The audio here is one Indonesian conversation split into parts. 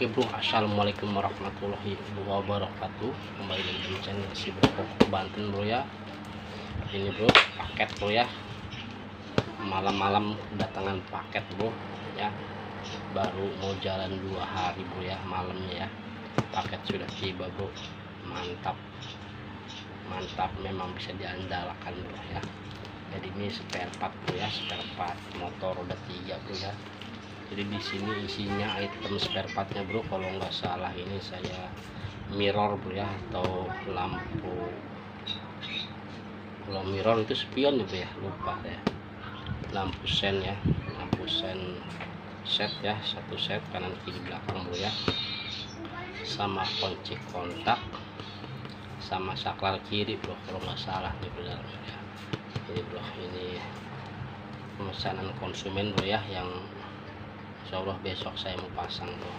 Oke bro, assalamualaikum warahmatullahi wabarakatuh. Kembali lagi di channel si Bro Banten bro ya. Ini bro paket bro ya. Malam-malam kedatangan paket bro ya. Baru mau jalan 2 hari bro ya, malamnya ya. Paket sudah tiba bro. Mantap. Mantap, memang bisa diandalkan bro ya. Jadi ini spare part bro ya, spare part motor roda 3 bro ya. Jadi di sini isinya item spare partnya bro, kalau nggak salah ini saya mirror bro ya, atau lampu. Kalau mirror itu spion bro ya, lupa ya. Lampu sen ya, lampu sen set ya, 1 set kanan kiri belakang bro ya, sama kunci kontak, sama saklar kiri bro kalau nggak salah nih bro ya. Ini bro, ini pemesanan konsumen bro ya, yang Insya Allah besok saya mau pasang bro.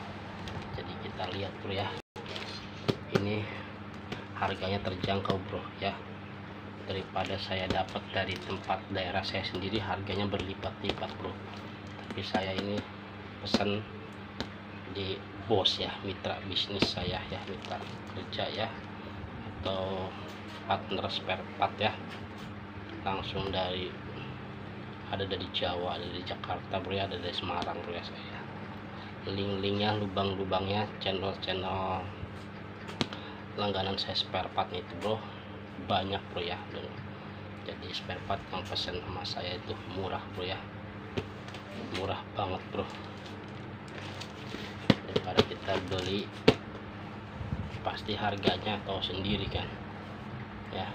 Jadi kita lihat bro ya, ini harganya terjangkau bro ya, daripada saya dapat dari tempat daerah saya sendiri harganya berlipat-lipat bro. Tapi saya ini pesan di bos ya, mitra bisnis saya ya, mitra kerja ya, atau partner spare part ya, langsung dari dari Jawa, ada dari Jakarta bro ya, ada dari Semarang bro ya. Saya link-linknya, lubang-lubangnya, channel-channel langganan saya spare part itu bro banyak bro ya. Dan jadi spare part yang pesan sama saya itu murah bro ya, murah banget bro. Daripada kita beli pasti harganya tahu sendiri kan ya,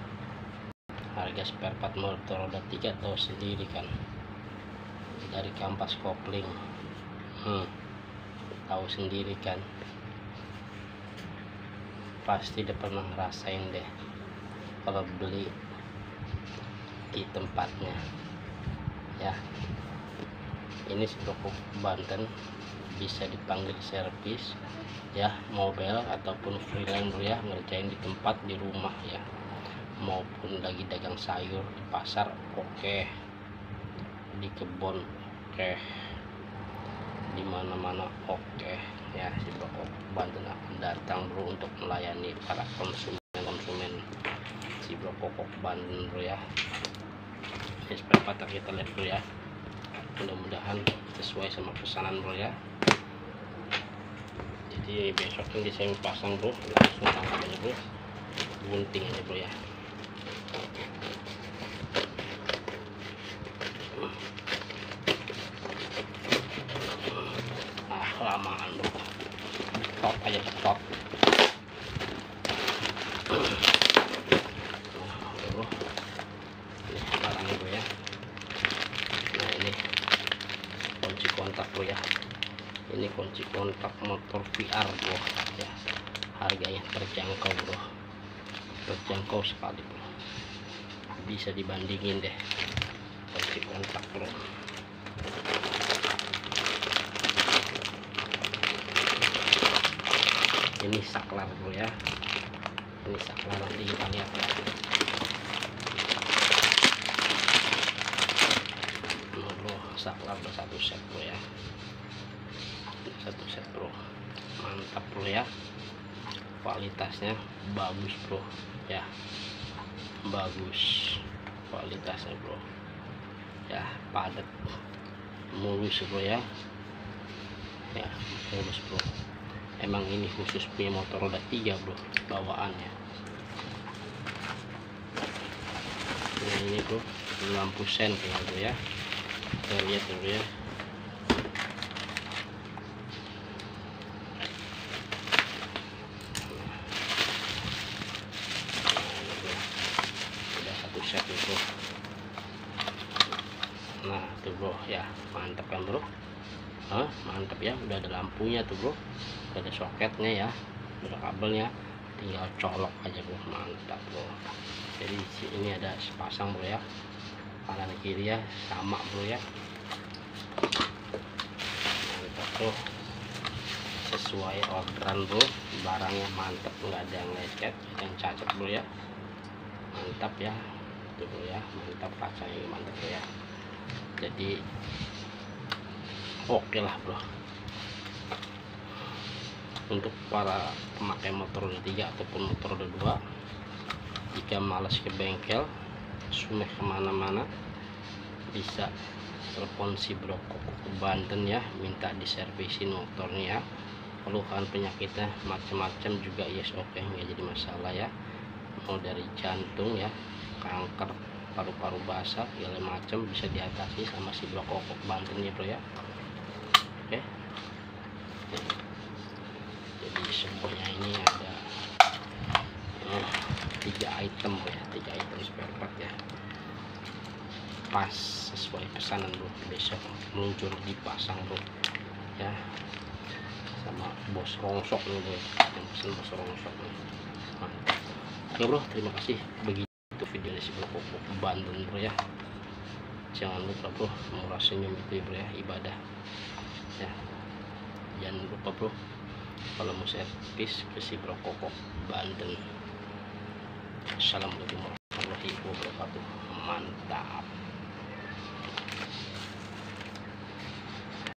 harga spare part motor roda 3 tahu sendiri kan, dari kampas kopling tahu sendiri kan, pasti udah pernah ngerasain deh kalau beli di tempatnya ya. Ini si Bro Banten bisa dipanggil servis ya, mobil ataupun freelance bro ya, ngerjain di tempat, di rumah ya, maupun lagi dagang sayur di pasar oke, di kebun oke, di mana-mana oke ya. Si Bro Banten akan datang bro untuk melayani para konsumen si Bro Banten bro ya. Ini spare part kita lihat bro ya, mudah-mudahan sesuai sama pesanan bro ya. Jadi besok ini saya mau pasang bro, langsung tangkap aja bro, gunting aja bro ya. Lamaan bro, stop aja, stop. Bro, ini barangnya bro ya. Nah ini kunci kontak bro ya, ini kunci kontak motor VR bro ya. Harganya terjangkau bro, terjangkau sekali bro, bisa dibandingin deh kunci kontak bro. Ini saklar bro ya, ini saklar, nanti kita lihat ya. Bro, saklar ada 1 set bro ya, 1 set bro, mantap bro ya. Kualitasnya bagus bro ya, bagus kualitasnya bro ya, padat, mulus bro ya, ya mulus bro. Emang ini khusus punya motor roda 3 bro bawaannya. Nah ini bro lampu sen kayak bro ya, kita lihat bro ya. Udah 1 set nih bro. Nah tuh bro ya, mantap kan bro. Mantap ya, udah ada lampunya tuh bro, udah ada soketnya ya, udah kabelnya, tinggal colok aja bro, mantap bro. Jadi ini ada sepasang bro ya, kanan kiri ya sama bro ya, mantap bro, sesuai orderan bro, barangnya mantap, nggak ada yang lecet, yang cacat bro ya, mantap ya tuh bro ya, mantap, kacanya mantap bro ya. Jadi oke lah bro. Untuk para pemakai motor roda 3 ataupun motor roda 2, jika malas ke bengkel, sumeh kemana-mana, bisa telepon si Bro Koko ke Banten ya, minta diservisin motornya. Keluhan penyakitnya macam-macam juga yes, oke, nggak jadi masalah ya. Mau dari jantung ya, kanker paru-paru basah, segala macam bisa diatasi sama si Bro Koko Banten ya bro ya. Oke, jadi semuanya ini ada 3 item bro ya, 3 item spare part ya, pas sesuai pesanan bro, besok meluncur dipasang bro ya, sama bos rongsok nih bro, yang pesen bos rongsok nih, mantap. Oke bro, terima kasih. Begitu video dari si Bro Koko Banten bro ya. Jangan lupa bro, murah senyum itu ya bro ya, ibadah ya. Jangan lupa bro, kalau mau servis ke si Bro Koko Banten. Assalamualaikum warahmatullahi wabarakatuh. Mantap.